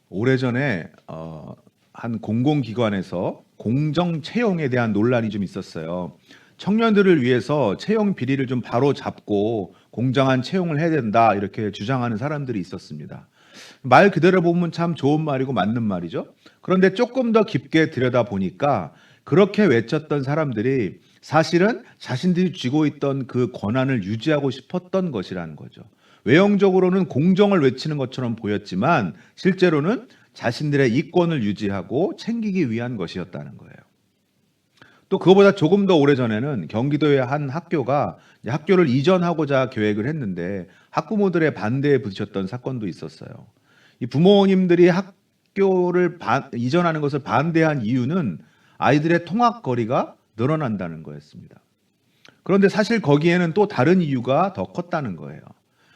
오래전에 한 공공기관에서 공정 채용에 대한 논란이 좀 있었어요. 청년들을 위해서 채용 비리를 좀 바로 잡고 공정한 채용을 해야 된다 이렇게 주장하는 사람들이 있었습니다. 말 그대로 보면 참 좋은 말이고 맞는 말이죠. 그런데 조금 더 깊게 들여다 보니까 그렇게 외쳤던 사람들이 사실은 자신들이 쥐고 있던 그 권한을 유지하고 싶었던 것이라는 거죠. 외형적으로는 공정을 외치는 것처럼 보였지만 실제로는 자신들의 이권을 유지하고 챙기기 위한 것이었다는 거예요. 또 그거보다 조금 더 오래전에는 경기도의 한 학교가 이제 학교를 이전하고자 계획을 했는데 학부모들의 반대에 부딪혔던 사건도 있었어요. 이 부모님들이 학교를 이전하는 것을 반대한 이유는 아이들의 통학 거리가 늘어난다는 거였습니다. 그런데 사실 거기에는 또 다른 이유가 더 컸다는 거예요.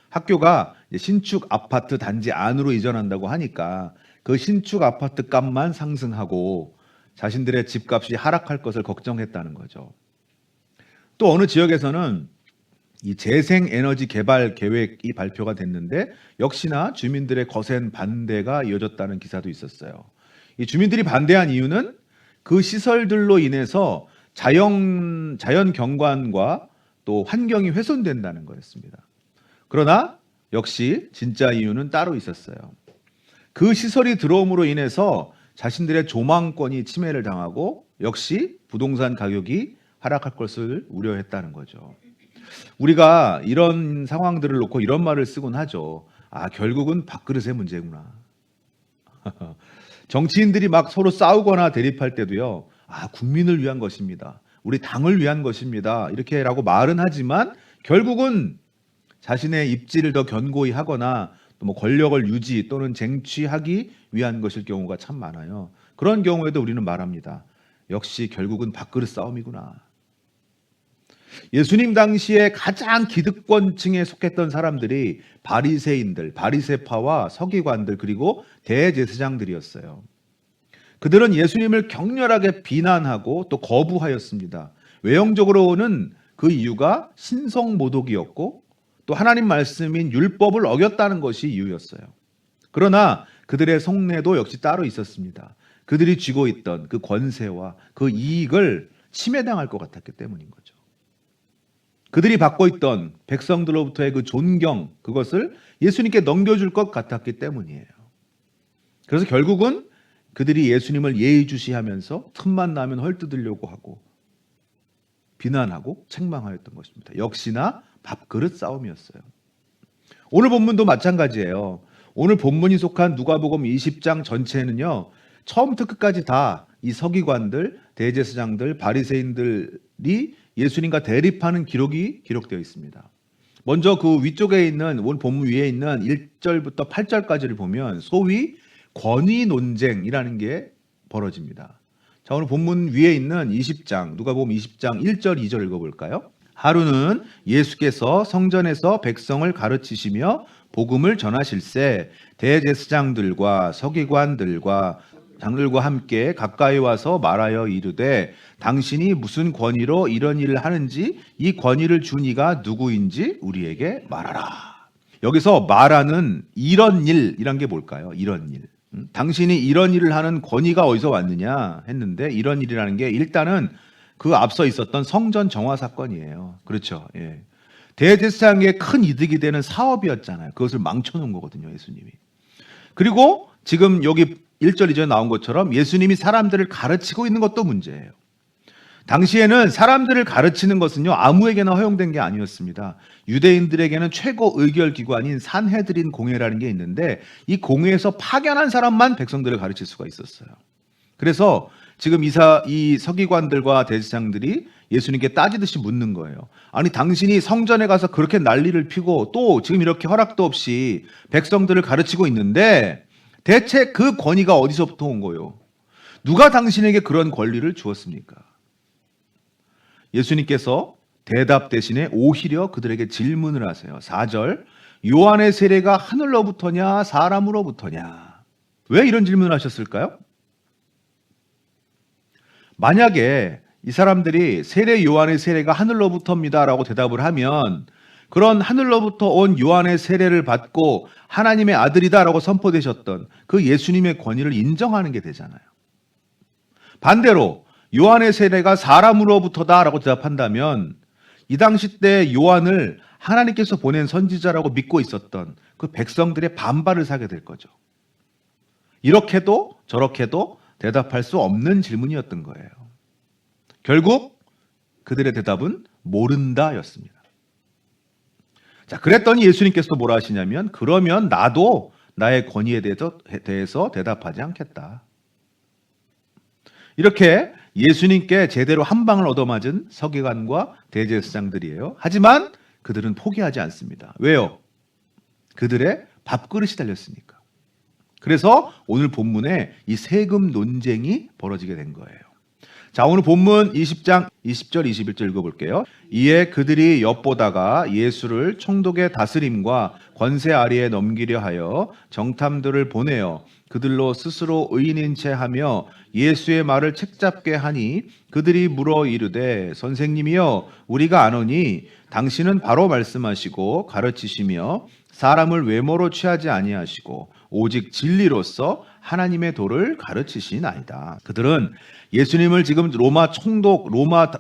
학교가 신축 아파트 단지 안으로 이전한다고 하니까 그 신축 아파트 값만 상승하고 자신들의 집값이 하락할 것을 걱정했다는 거죠. 또 어느 지역에서는 이 재생에너지 개발 계획이 발표가 됐는데 역시나 주민들의 거센 반대가 이어졌다는 기사도 있었어요. 이 주민들이 반대한 이유는 그 시설들로 인해서 자연 경관과 또 환경이 훼손된다는 거였습니다. 그러나 역시 진짜 이유는 따로 있었어요. 그 시설이 들어옴으로 인해서 자신들의 조망권이 침해를 당하고 역시 부동산 가격이 하락할 것을 우려했다는 거죠. 우리가 이런 상황들을 놓고 이런 말을 쓰곤 하죠. 결국은 밥그릇의 문제구나. 정치인들이 막 서로 싸우거나 대립할 때도요. 국민을 위한 것입니다. 우리 당을 위한 것입니다. 이렇게라고 말은 하지만 결국은 자신의 입지를 더 견고히 하거나 또 뭐 권력을 유지 또는 쟁취하기 위한 것일 경우가 참 많아요. 그런 경우에도 우리는 말합니다. 역시 결국은 밥그릇 싸움이구나. 예수님 당시에 가장 기득권층에 속했던 사람들이 바리새인들, 바리새파와 서기관들 그리고 대제사장들이었어요. 그들은 예수님을 격렬하게 비난하고 또 거부하였습니다. 외형적으로는 그 이유가 신성모독이었고 또 하나님 말씀인 율법을 어겼다는 것이 이유였어요. 그러나 그들의 속내도 역시 따로 있었습니다. 그들이 쥐고 있던 그 권세와 그 이익을 침해당할 것 같았기 때문인 거죠. 그들이 받고 있던 백성들로부터의 그 존경, 그것을 예수님께 넘겨줄 것 같았기 때문이에요. 그래서 결국은 그들이 예수님을 예의주시하면서 틈만 나면 헐뜯으려고 하고 비난하고 책망하였던 것입니다. 역시나 밥그릇 싸움이었어요. 오늘 본문도 마찬가지예요. 오늘 본문이 속한 누가복음 20장 전체는요. 처음부터 끝까지 다 이 서기관들, 대제사장들, 바리새인들이 예수님과 대립하는 기록이 기록되어 있습니다. 먼저 그 위쪽에 있는 오늘 본문 위에 있는 1절부터 8절까지를 보면 소위 권위 논쟁이라는 게 벌어집니다. 자, 오늘 본문 위에 있는 20장, 누가복음 20장 1절, 2절 읽어볼까요? 하루는 예수께서 성전에서 백성을 가르치시며 복음을 전하실새 대제사장들과 서기관들과 장들과 함께 가까이 와서 말하여 이르되 당신이 무슨 권위로 이런 일을 하는지 이 권위를 준 이가 누구인지 우리에게 말하라. 여기서 말하는 이런 일이란 게 뭘까요? 이런 일. 당신이 이런 일을 하는 권위가 어디서 왔느냐 했는데 이런 일이라는 게 일단은 그 앞서 있었던 성전 정화 사건이에요. 그렇죠. 예. 대제사장에게 큰 이득이 되는 사업이었잖아요. 그것을 망쳐놓은 거거든요, 예수님이. 그리고 지금 여기 1절 2절 나온 것처럼 예수님이 사람들을 가르치고 있는 것도 문제예요. 당시에는 사람들을 가르치는 것은요, 아무에게나 허용된 게 아니었습니다. 유대인들에게는 최고 의결 기관인 산헤드린 공회라는 게 있는데 이 공회에서 파견한 사람만 백성들을 가르칠 수가 있었어요. 그래서 지금 이 서기관들과 대제사장들이 예수님께 따지듯이 묻는 거예요. 아니 당신이 성전에 가서 그렇게 난리를 피고 또 지금 이렇게 허락도 없이 백성들을 가르치고 있는데 대체 그 권위가 어디서부터 온 거예요? 누가 당신에게 그런 권리를 주었습니까? 예수님께서 대답 대신에 오히려 그들에게 질문을 하세요. 4절 요한의 세례가 하늘로부터냐 사람으로부터냐? 왜 이런 질문을 하셨을까요? 만약에 이 사람들이 세례 요한의 세례가 하늘로부터입니다라고 대답을 하면 그런 하늘로부터 온 요한의 세례를 받고 하나님의 아들이다라고 선포되셨던 그 예수님의 권위를 인정하는 게 되잖아요. 반대로 요한의 세례가 사람으로부터다라고 대답한다면 이 당시 때 요한을 하나님께서 보낸 선지자라고 믿고 있었던 그 백성들의 반발을 사게 될 거죠. 이렇게도 저렇게도 대답할 수 없는 질문이었던 거예요. 결국 그들의 대답은 모른다였습니다. 자, 그랬더니 예수님께서 뭐라 하시냐면 그러면 나도 나의 권위에 대해서 대답하지 않겠다. 이렇게 예수님께 제대로 한 방을 얻어맞은 서기관과 대제사장들이에요. 하지만 그들은 포기하지 않습니다. 왜요? 그들의 밥그릇이 달렸으니까. 그래서 오늘 본문에 이 세금 논쟁이 벌어지게 된 거예요. 자, 오늘 본문 20장 20절 21절 읽어볼게요. 이에 그들이 엿보다가 예수를 총독의 다스림과 권세 아래에 넘기려 하여 정탐들을 보내어 그들로 스스로 의인인 채 하며 예수의 말을 책잡게 하니 그들이 물어 이르되 선생님이여 우리가 아노니 당신은 바로 말씀하시고 가르치시며 사람을 외모로 취하지 아니하시고 오직 진리로서 하나님의 도를 가르치시나이다. 그들은 예수님을 지금 로마 총독, 로마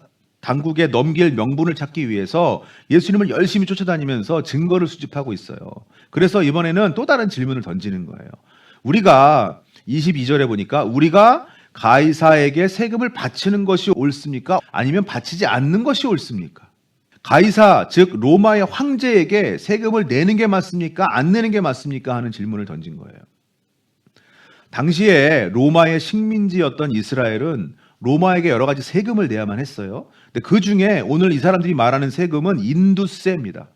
당국에 넘길 명분을 찾기 위해서 예수님을 열심히 쫓아다니면서 증거를 수집하고 있어요. 그래서 이번에는 또 다른 질문을 던지는 거예요. 우리가 22절에 보니까 우리가 가이사에게 세금을 바치는 것이 옳습니까? 아니면 바치지 않는 것이 옳습니까? 가이사, 즉 로마의 황제에게 세금을 내는 게 맞습니까? 안 내는 게 맞습니까? 하는 질문을 던진 거예요. 당시에 로마의 식민지였던 이스라엘은 로마에게 여러 가지 세금을 내야만 했어요. 근데 그 중에 오늘 이 사람들이 말하는 세금은 인두세입니다.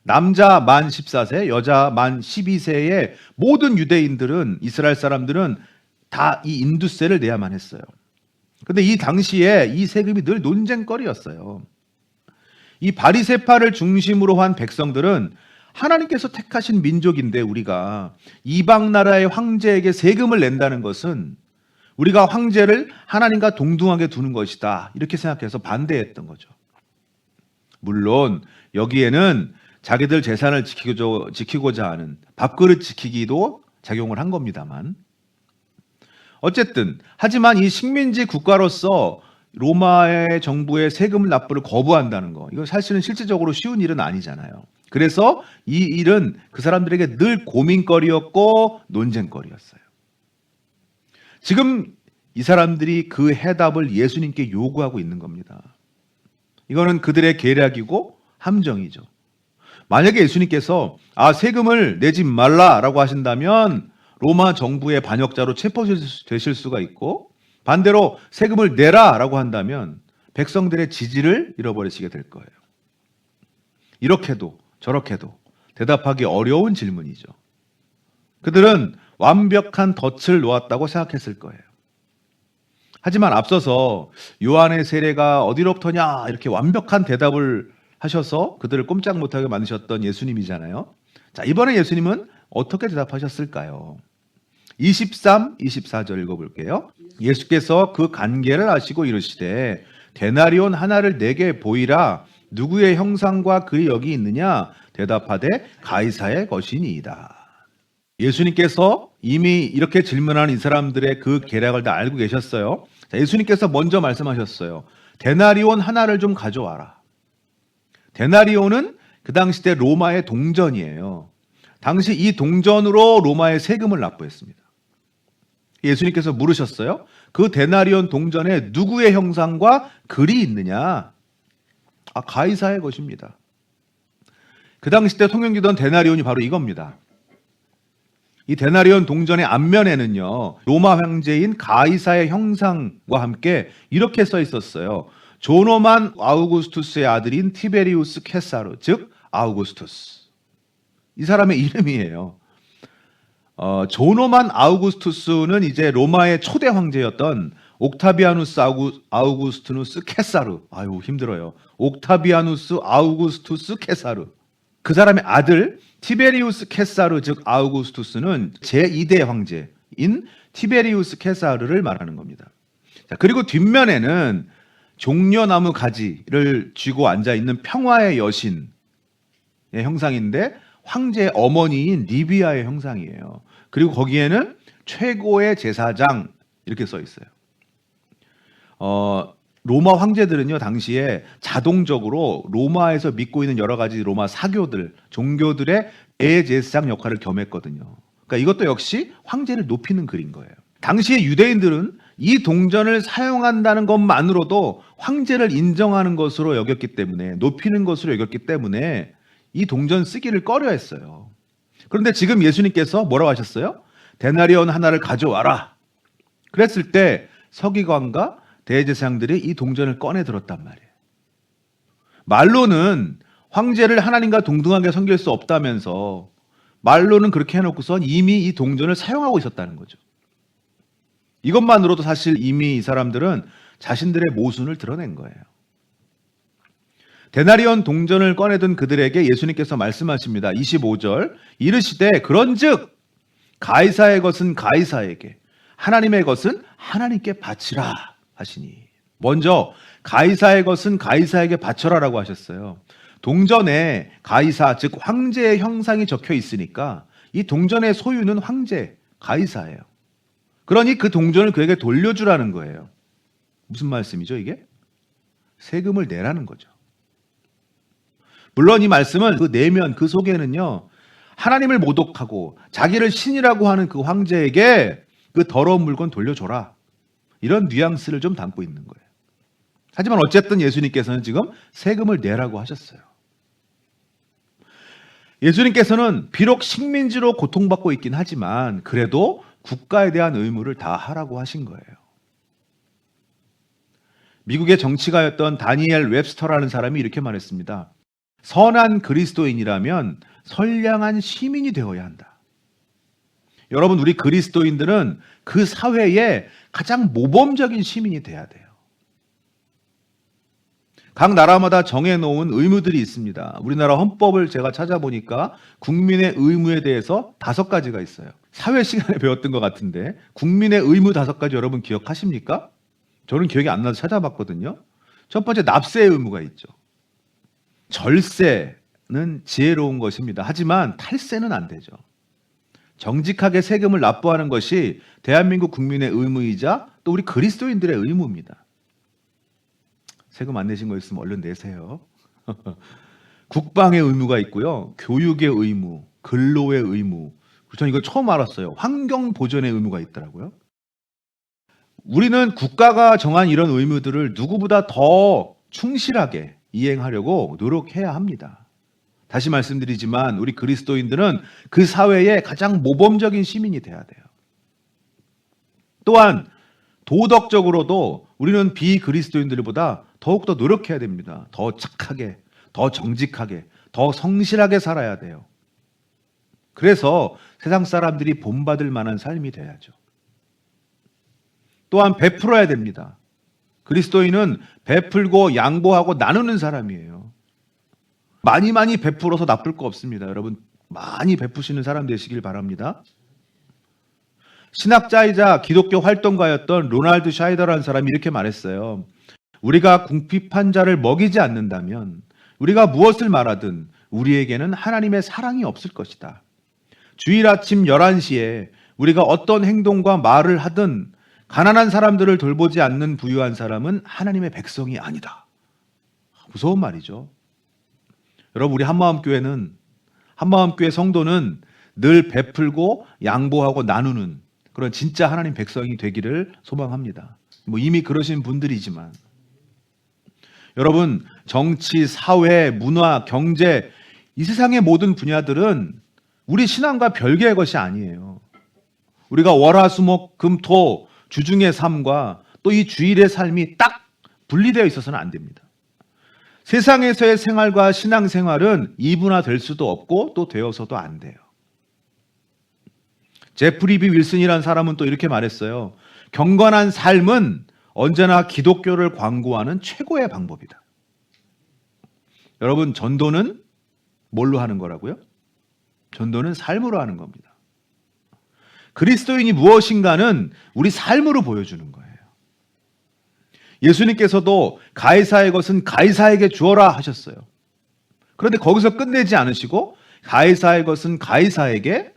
남자 만 14세, 여자 만 12세의 모든 유대인들은, 이스라엘 사람들은 다 이 인두세를 내야만 했어요. 근데 이 당시에 이 세금이 늘 논쟁거리였어요. 이 바리새파를 중심으로 한 백성들은 하나님께서 택하신 민족인데 우리가 이방 나라의 황제에게 세금을 낸다는 것은 우리가 황제를 하나님과 동등하게 두는 것이다, 이렇게 생각해서 반대했던 거죠. 물론 여기에는 자기들 재산을 지키고자 하는 밥그릇 지키기도 작용을 한 겁니다만, 어쨌든 하지만 이 식민지 국가로서 로마의 정부의 세금 납부를 거부한다는 거, 이거 사실은 실질적으로 쉬운 일은 아니잖아요. 그래서 이 일은 그 사람들에게 늘 고민거리였고 논쟁거리였어요. 지금 이 사람들이 그 해답을 예수님께 요구하고 있는 겁니다. 이거는 그들의 계략이고 함정이죠. 만약에 예수님께서 세금을 내지 말라라고 하신다면 로마 정부의 반역자로 체포되실 수가 있고, 반대로 세금을 내라라고 한다면 백성들의 지지를 잃어버리시게 될 거예요. 이렇게도 저렇게도 대답하기 어려운 질문이죠. 그들은 완벽한 덫을 놓았다고 생각했을 거예요. 하지만 앞서서 요한의 세례가 어디로부터냐 이렇게 완벽한 대답을 하셔서 그들을 꼼짝 못하게 만드셨던 예수님이잖아요. 자, 이번에 예수님은 어떻게 대답하셨을까요? 23, 24절 읽어볼게요. 예수께서 그 관계를 아시고 이르시되 데나리온 하나를 내게 보이라. 누구의 형상과 글이 여기 있느냐? 대답하되 가이사의 것이니이다. 예수님께서 이미 이렇게 질문하는 이 사람들의 그 계략을 다 알고 계셨어요. 자, 예수님께서 먼저 말씀하셨어요. 데나리온 하나를 좀 가져와라. 데나리온은 그 당시 때 로마의 동전이에요. 당시 이 동전으로 로마의 세금을 납부했습니다. 예수님께서 물으셨어요. 그 데나리온 동전에 누구의 형상과 글이 있느냐? 가이사의 것입니다. 그 당시 때 통용되던 데나리온이 바로 이겁니다. 이 데나리온 동전의 앞면에는요, 로마 황제인 가이사의 형상과 함께 이렇게 써 있었어요. 조노만 아우구스투스의 아들인 티베리우스 케사르, 즉 아우구스투스. 이 사람의 이름이에요. 조노만 아우구스투스는 이제 로마의 초대 황제였던 옥타비아누스 아우구스투누스 케사르. 아유, 힘들어요. 옥타비아누스 아우구스투스 케사르. 그 사람의 아들 티베리우스 케사르, 즉 아우구스투스는 제2대 황제인 티베리우스 케사르를 말하는 겁니다. 자, 그리고 뒷면에는 종려나무 가지를 쥐고 앉아 있는 평화의 여신, 형상인데 황제의 어머니인 리비아의 형상이에요. 그리고 거기에는 최고의 제사장 이렇게 써 있어요. 로마 황제들은요, 당시에 자동적으로 로마에서 믿고 있는 여러 가지 로마 사교들, 종교들의 대제사장 역할을 겸했거든요. 그러니까 이것도 역시 황제를 높이는 글인 거예요. 당시에 유대인들은 이 동전을 사용한다는 것만으로도 황제를 인정하는 것으로 여겼기 때문에, 높이는 것으로 여겼기 때문에 이 동전 쓰기를 꺼려했어요. 그런데 지금 예수님께서 뭐라고 하셨어요? 데나리온 하나를 가져와라. 그랬을 때 서기관과 대제사장들이 이 동전을 꺼내 들었단 말이에요. 말로는 황제를 하나님과 동등하게 섬길 수 없다면서 말로는 그렇게 해놓고선 이미 이 동전을 사용하고 있었다는 거죠. 이것만으로도 사실 이미 이 사람들은 자신들의 모순을 드러낸 거예요. 데나리온 동전을 꺼내든 그들에게 예수님께서 말씀하십니다. 25절 이르시되 그런즉 가이사의 것은 가이사에게 하나님의 것은 하나님께 바치라 하시니. 먼저 가이사의 것은 가이사에게 바쳐라라고 하셨어요. 동전에 가이사 즉 황제의 형상이 적혀 있으니까 이 동전의 소유는 황제 가이사예요. 그러니 그 동전을 그에게 돌려주라는 거예요. 무슨 말씀이죠 이게? 세금을 내라는 거죠. 물론 이 말씀은 그 내면 그 속에는요, 하나님을 모독하고 자기를 신이라고 하는 그 황제에게 그 더러운 물건 돌려줘라, 이런 뉘앙스를 좀 담고 있는 거예요. 하지만 어쨌든 예수님께서는 지금 세금을 내라고 하셨어요. 예수님께서는 비록 식민지로 고통받고 있긴 하지만 그래도 국가에 대한 의무를 다 하라고 하신 거예요. 미국의 정치가였던 다니엘 웹스터라는 사람이 이렇게 말했습니다. 선한 그리스도인이라면 선량한 시민이 되어야 한다. 여러분, 우리 그리스도인들은 그 사회에 가장 모범적인 시민이 돼야 돼요. 각 나라마다 정해놓은 의무들이 있습니다. 우리나라 헌법을 제가 찾아보니까 국민의 의무에 대해서 5가지가 있어요. 사회 시간에 배웠던 것 같은데 국민의 의무 5가지 여러분 기억하십니까? 저는 기억이 안 나서 찾아봤거든요. 첫 번째, 납세의 의무가 있죠. 절세는 지혜로운 것입니다. 하지만 탈세는 안 되죠. 정직하게 세금을 납부하는 것이 대한민국 국민의 의무이자 또 우리 그리스도인들의 의무입니다. 세금 안 내신 거 있으면 얼른 내세요. 국방의 의무가 있고요. 교육의 의무, 근로의 의무. 저는 이거 처음 알았어요. 환경 보존의 의무가 있더라고요. 우리는 국가가 정한 이런 의무들을 누구보다 더 충실하게 이행하려고 노력해야 합니다. 다시 말씀드리지만 우리 그리스도인들은 그 사회의 가장 모범적인 시민이 돼야 돼요. 또한 도덕적으로도 우리는 비그리스도인들보다 더욱더 노력해야 됩니다. 더 착하게, 더 정직하게, 더 성실하게 살아야 돼요. 그래서 세상 사람들이 본받을 만한 삶이 돼야죠. 또한 베풀어야 됩니다. 그리스도인은 베풀고 양보하고 나누는 사람이에요. 많이 베풀어서 나쁠 거 없습니다. 여러분, 많이 베푸시는 사람 되시길 바랍니다. 신학자이자 기독교 활동가였던 로날드 샤이더라는 사람이 이렇게 말했어요. 우리가 궁핍한 자를 먹이지 않는다면 우리가 무엇을 말하든 우리에게는 하나님의 사랑이 없을 것이다. 주일 아침 11시에 우리가 어떤 행동과 말을 하든 가난한 사람들을 돌보지 않는 부유한 사람은 하나님의 백성이 아니다. 무서운 말이죠. 여러분, 우리 한마음교회 성도는 늘 베풀고 양보하고 나누는 그런 진짜 하나님 백성이 되기를 소망합니다. 이미 그러신 분들이지만 여러분, 정치, 사회, 문화, 경제, 이 세상의 모든 분야들은 우리 신앙과 별개의 것이 아니에요. 우리가 월화수목금토 주중의 삶과 또 이 주일의 삶이 딱 분리되어 있어서는 안 됩니다. 세상에서의 생활과 신앙생활은 이분화될 수도 없고 또 되어서도 안 돼요. 제프리 비 윌슨이라는 사람은 또 이렇게 말했어요. 경건한 삶은 언제나 기독교를 광고하는 최고의 방법이다. 여러분, 전도는 뭘로 하는 거라고요? 전도는 삶으로 하는 겁니다. 그리스도인이 무엇인가는 우리 삶으로 보여주는 거예요. 예수님께서도 가이사의 것은 가이사에게 주어라 하셨어요. 그런데 거기서 끝내지 않으시고 가이사의 것은 가이사에게,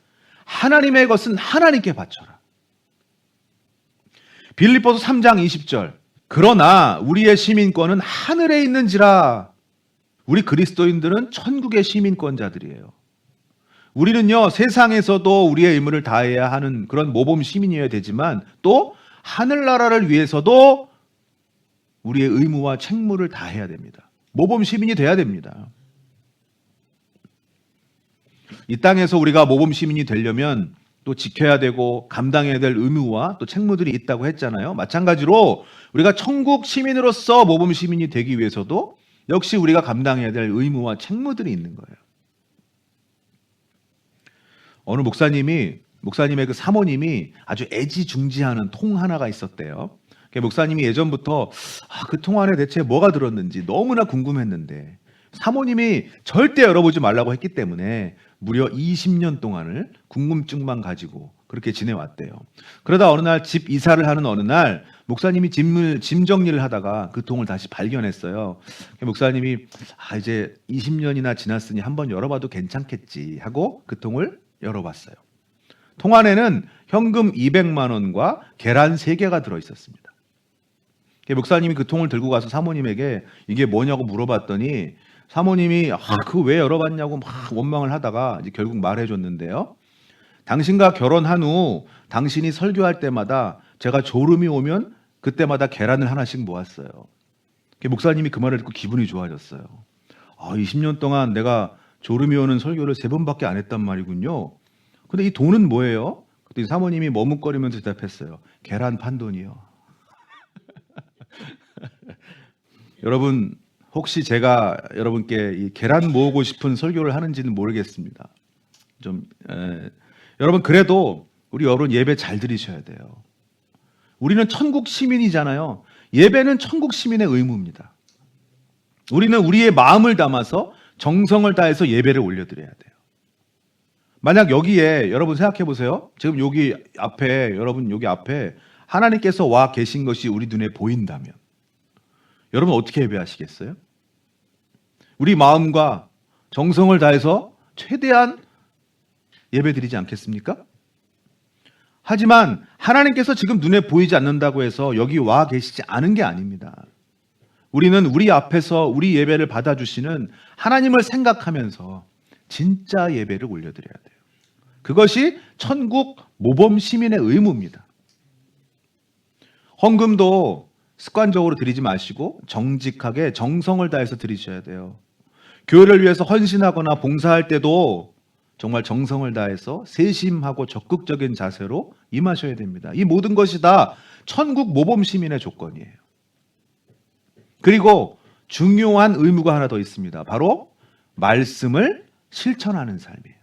하나님의 것은 하나님께 바쳐라. 빌립보서 3장 20절. 그러나 우리의 시민권은 하늘에 있는지라. 우리 그리스도인들은 천국의 시민권자들이에요. 우리는요, 세상에서도 우리의 의무를 다해야 하는 그런 모범 시민이어야 되지만 또 하늘나라를 위해서도 우리의 의무와 책무를 다해야 됩니다. 모범 시민이 돼야 됩니다. 이 땅에서 우리가 모범 시민이 되려면 또 지켜야 되고 감당해야 될 의무와 또 책무들이 있다고 했잖아요. 마찬가지로 우리가 천국 시민으로서 모범 시민이 되기 위해서도 역시 우리가 감당해야 될 의무와 책무들이 있는 거예요. 어느 목사님의 그 사모님이 아주 애지중지하는 통 하나가 있었대요. 목사님이 예전부터 그 통 안에 대체 뭐가 들었는지 너무나 궁금했는데 사모님이 절대 열어보지 말라고 했기 때문에 무려 20년 동안을 궁금증만 가지고 그렇게 지내왔대요. 그러다 어느 날 집 이사를 하는 어느 날 목사님이 짐 정리를 하다가 그 통을 다시 발견했어요. 목사님이 이제 20년이나 지났으니 한번 열어봐도 괜찮겠지 하고 그 통을 열어봤어요. 통 안에는 현금 200만 원과 계란 3개가 들어있었습니다. 목사님이 그 통을 들고 가서 사모님에게 이게 뭐냐고 물어봤더니 사모님이 그거 왜 열어봤냐고 막 원망을 하다가 이제 결국 말해줬는데요. 당신과 결혼한 후 당신이 설교할 때마다 제가 졸음이 오면 그때마다 계란을 하나씩 모았어요. 목사님이 그 말을 듣고 기분이 좋아졌어요. 20년 동안 내가 졸음이 오는 설교를 3번밖에 안 했단 말이군요. 근데 이 돈은 뭐예요? 그때 사모님이 머뭇거리면서 대답했어요. 계란 판 돈이요. 여러분, 혹시 제가 여러분께 이 계란 모으고 싶은 설교를 하는지는 모르겠습니다. 여러분, 그래도 우리 여러분 예배 잘 드리셔야 돼요. 우리는 천국 시민이잖아요. 예배는 천국 시민의 의무입니다. 우리는 우리의 마음을 담아서 정성을 다해서 예배를 올려드려야 돼요. 만약 여기에 여러분 생각해 보세요. 지금 여기 앞에 하나님께서 와 계신 것이 우리 눈에 보인다면 여러분 어떻게 예배하시겠어요? 우리 마음과 정성을 다해서 최대한 예배드리지 않겠습니까? 하지만 하나님께서 지금 눈에 보이지 않는다고 해서 여기 와 계시지 않은 게 아닙니다. 우리는 우리 앞에서 우리 예배를 받아주시는 하나님을 생각하면서 진짜 예배를 올려드려야 돼요. 그것이 천국 모범 시민의 의무입니다. 헌금도 습관적으로 드리지 마시고 정직하게 정성을 다해서 드리셔야 돼요. 교회를 위해서 헌신하거나 봉사할 때도 정말 정성을 다해서 세심하고 적극적인 자세로 임하셔야 됩니다. 이 모든 것이 다 천국 모범 시민의 조건이에요. 그리고 중요한 의무가 하나 더 있습니다. 바로 말씀을 실천하는 삶이에요.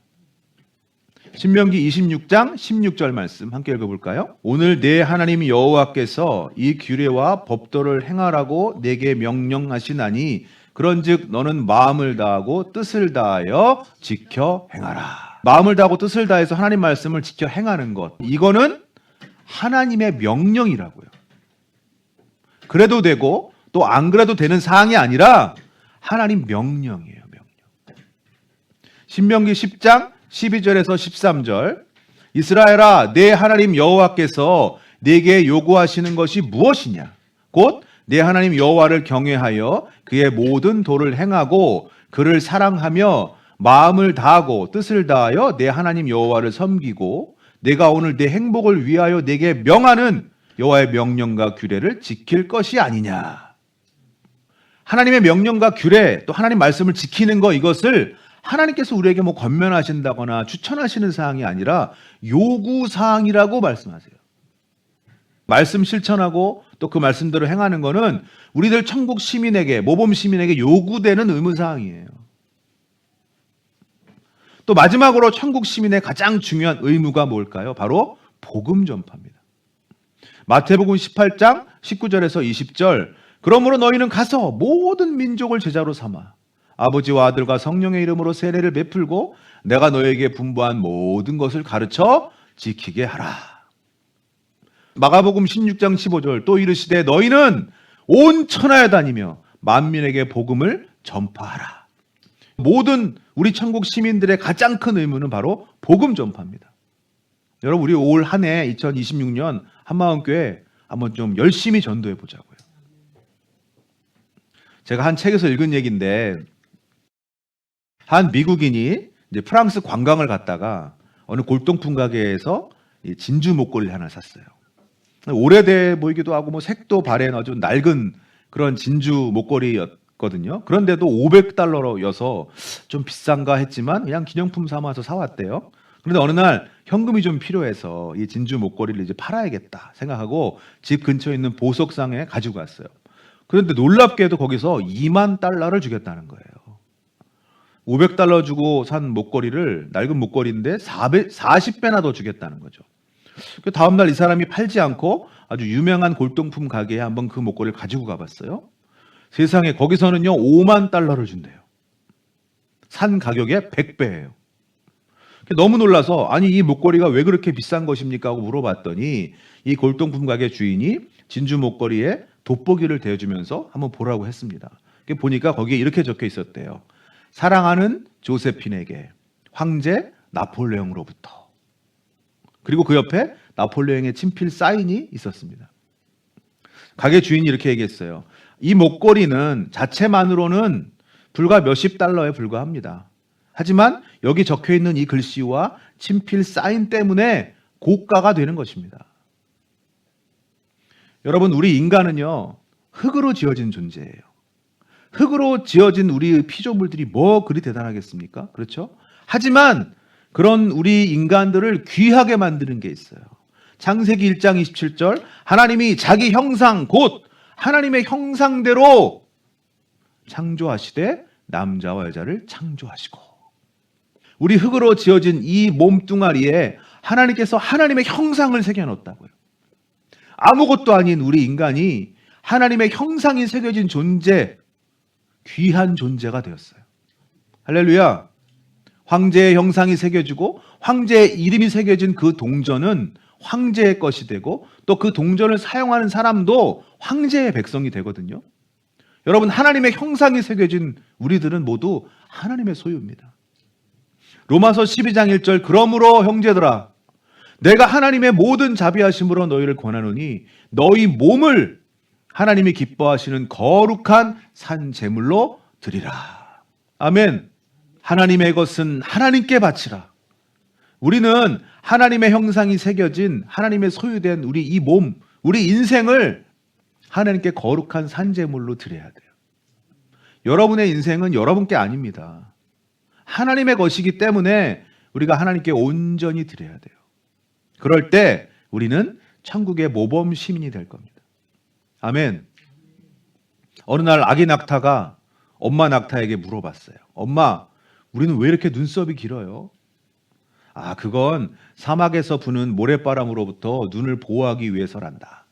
신명기 26장 16절 말씀 함께 읽어볼까요? 오늘 내 하나님 여호와께서 이 규례와 법도를 행하라고 내게 명령하시나니 그런즉 너는 마음을 다하고 뜻을 다하여 지켜 행하라. 마음을 다하고 뜻을 다해서 하나님 말씀을 지켜 행하는 것, 이거는 하나님의 명령이라고요. 그래도 되고 또 안 그래도 되는 사항이 아니라 하나님 명령이에요. 명령. 신명기 10장 12절에서 13절. 이스라엘아, 내 하나님 여호와께서 내게 요구하시는 것이 무엇이냐? 곧 내 하나님 여호와를 경외하여 그의 모든 도를 행하고 그를 사랑하며 마음을 다하고 뜻을 다하여 내 하나님 여호와를 섬기고 내가 오늘 내 행복을 위하여 내게 명하는 여호와의 명령과 규례를 지킬 것이 아니냐. 하나님의 명령과 규례, 또 하나님 말씀을 지키는 것, 이것을 하나님께서 우리에게 권면하신다거나 추천하시는 사항이 아니라 요구사항이라고 말씀하세요. 말씀 실천하고 또 그 말씀대로 행하는 것은 우리들 천국 시민에게, 모범 시민에게 요구되는 의무사항이에요. 또 마지막으로 천국 시민의 가장 중요한 의무가 뭘까요? 바로 복음 전파입니다. 마태복음 18장 19절에서 20절. 그러므로 너희는 가서 모든 민족을 제자로 삼아 아버지와 아들과 성령의 이름으로 세례를 베풀고 내가 너에게 분부한 모든 것을 가르쳐 지키게 하라. 마가복음 16장 15절. 또 이르시되 너희는 온 천하에 다니며 만민에게 복음을 전파하라. 모든 우리 천국 시민들의 가장 큰 의무는 바로 복음 전파입니다. 여러분, 우리 올 한 해 2026년 한마음교회 한번 좀 열심히 전도해 보자고요. 제가 한 책에서 읽은 얘기인데, 한 미국인이 이제 프랑스 관광을 갔다가 어느 골동품 가게에서 이 진주 목걸이를 하나 샀어요. 오래돼 보이기도 하고 뭐 색도 바랜 아주 낡은 그런 진주 목걸이였거든요. 그런데도 $500여서 좀 비싼가 했지만 그냥 기념품 삼아서 사왔대요. 그런데 어느 날 현금이 좀 필요해서 이 진주 목걸이를 이제 팔아야겠다 생각하고 집 근처에 있는 보석상에 가지고 갔어요. 그런데 놀랍게도 거기서 $20,000를 주겠다는 거예요. $500 주고 산 목걸이를, 낡은 목걸이인데 40배나 더 주겠다는 거죠. 그 다음날 이 사람이 팔지 않고 아주 유명한 골동품 가게에 한번 그 목걸이를 가지고 가봤어요. 세상에, 거기서는요 $50,000를 준대요. 산 가격의 100배예요. 너무 놀라서, 아니 이 목걸이가 왜 그렇게 비싼 것입니까 하고 물어봤더니 이 골동품 가게 주인이 진주 목걸이에 돋보기를 대주면서 한번 보라고 했습니다. 보니까 거기에 이렇게 적혀 있었대요. 사랑하는 조세핀에게 황제 나폴레옹으로부터. 그리고 그 옆에 나폴레옹의 친필 사인이 있었습니다. 가게 주인이 이렇게 얘기했어요. 이 목걸이는 자체만으로는 불과 몇십 달러에 불과합니다. 하지만 여기 적혀 있는 이 글씨와 친필 사인 때문에 고가가 되는 것입니다. 여러분, 우리 인간은요 흙으로 지어진 존재예요. 흙으로 지어진 우리의 피조물들이 뭐 그리 대단하겠습니까? 그렇죠? 하지만 그런 우리 인간들을 귀하게 만드는 게 있어요. 창세기 1장 27절, 하나님이 자기 형상 곧 하나님의 형상대로 창조하시되 남자와 여자를 창조하시고. 우리 흙으로 지어진 이 몸뚱아리에 하나님께서 하나님의 형상을 새겨놓았다고요. 아무것도 아닌 우리 인간이 하나님의 형상이 새겨진 존재, 귀한 존재가 되었어요. 할렐루야. 황제의 형상이 새겨지고 황제의 이름이 새겨진 그 동전은 황제의 것이 되고 또 그 동전을 사용하는 사람도 황제의 백성이 되거든요. 여러분, 하나님의 형상이 새겨진 우리들은 모두 하나님의 소유입니다. 로마서 12장 1절, 그러므로 형제들아 내가 하나님의 모든 자비하심으로 너희를 권하노니 너희 몸을 하나님이 기뻐하시는 거룩한 산 제물로 드리라. 아멘. 하나님의 것은 하나님께 바치라. 우리는 하나님의 형상이 새겨진 하나님의 소유된 우리 이 몸, 우리 인생을 하나님께 거룩한 산 제물로 드려야 돼요. 여러분의 인생은 여러분께 아닙니다. 하나님의 것이기 때문에 우리가 하나님께 온전히 드려야 돼요. 그럴 때 우리는 천국의 모범 시민이 될 겁니다. 아멘. 어느 날 아기 낙타가 엄마 낙타에게 물어봤어요. 엄마, 우리는 왜 이렇게 눈썹이 길어요? 아, 그건 사막에서 부는 모래바람으로부터 눈을 보호하기 위해서란다.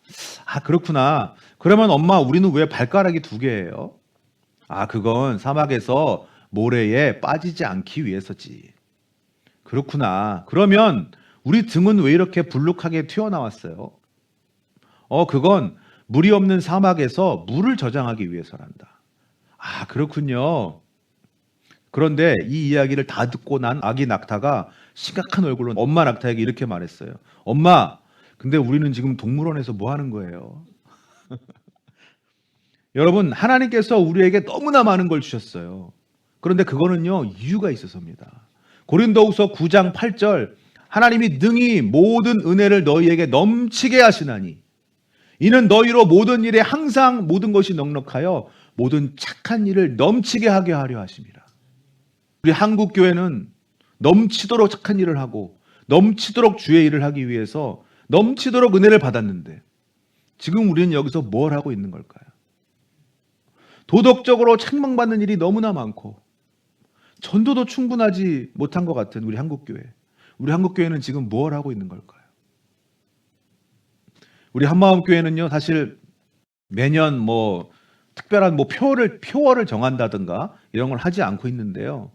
아, 그렇구나. 그러면 엄마, 우리는 왜 발가락이 2개예요? 아, 그건 사막에서 모래에 빠지지 않기 위해서지. 그렇구나. 그러면 우리 등은 왜 이렇게 불룩하게 튀어나왔어요? 그건 물이 없는 사막에서 물을 저장하기 위해서란다. 아, 그렇군요. 그런데 이 이야기를 다 듣고 난 아기 낙타가 심각한 얼굴로 엄마 낙타에게 이렇게 말했어요. 엄마, 근데 우리는 지금 동물원에서 뭐 하는 거예요? 여러분, 하나님께서 우리에게 너무나 많은 걸 주셨어요. 그런데 그거는요, 이유가 있어서입니다. 고린도후서 9장 8절, 하나님이 능히 모든 은혜를 너희에게 넘치게 하시나니 이는 너희로 모든 일에 항상 모든 것이 넉넉하여 모든 착한 일을 넘치게 하게 하려 하심이라. 우리 한국 교회는 넘치도록 착한 일을 하고 넘치도록 주의 일을 하기 위해서 넘치도록 은혜를 받았는데 지금 우리는 여기서 뭘 하고 있는 걸까요? 도덕적으로 책망받는 일이 너무나 많고 전도도 충분하지 못한 것 같은 우리 한국교회. 우리 한국교회는 지금 뭘 하고 있는 걸까요? 우리 한마음교회는요, 사실 매년 특별한 표어를 정한다든가 이런 걸 하지 않고 있는데요.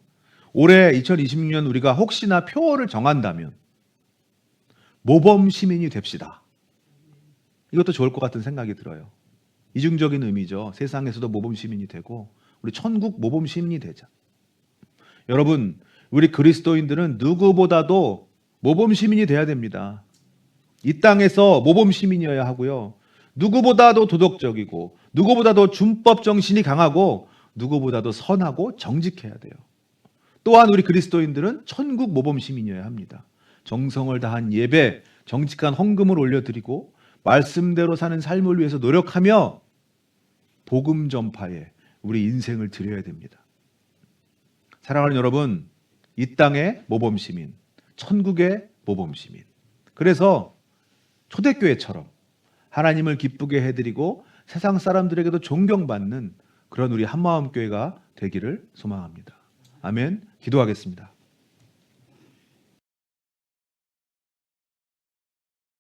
올해 2026년 우리가 혹시나 표어를 정한다면 모범 시민이 됩시다. 이것도 좋을 것 같은 생각이 들어요. 이중적인 의미죠. 세상에서도 모범 시민이 되고 우리 천국 모범 시민이 되자. 여러분, 우리 그리스도인들은 누구보다도 모범 시민이 돼야 됩니다. 이 땅에서 모범 시민이어야 하고요. 누구보다도 도덕적이고 누구보다도 준법 정신이 강하고 누구보다도 선하고 정직해야 돼요. 또한 우리 그리스도인들은 천국 모범 시민이어야 합니다. 정성을 다한 예배, 정직한 헌금을 올려드리고 말씀대로 사는 삶을 위해서 노력하며 복음 전파에 우리 인생을 드려야 됩니다. 사랑하는 여러분, 이 땅의 모범 시민, 천국의 모범 시민. 그래서 초대교회처럼 하나님을 기쁘게 해드리고 세상 사람들에게도 존경받는 그런 우리 한마음교회가 되기를 소망합니다. 아멘. 기도하겠습니다.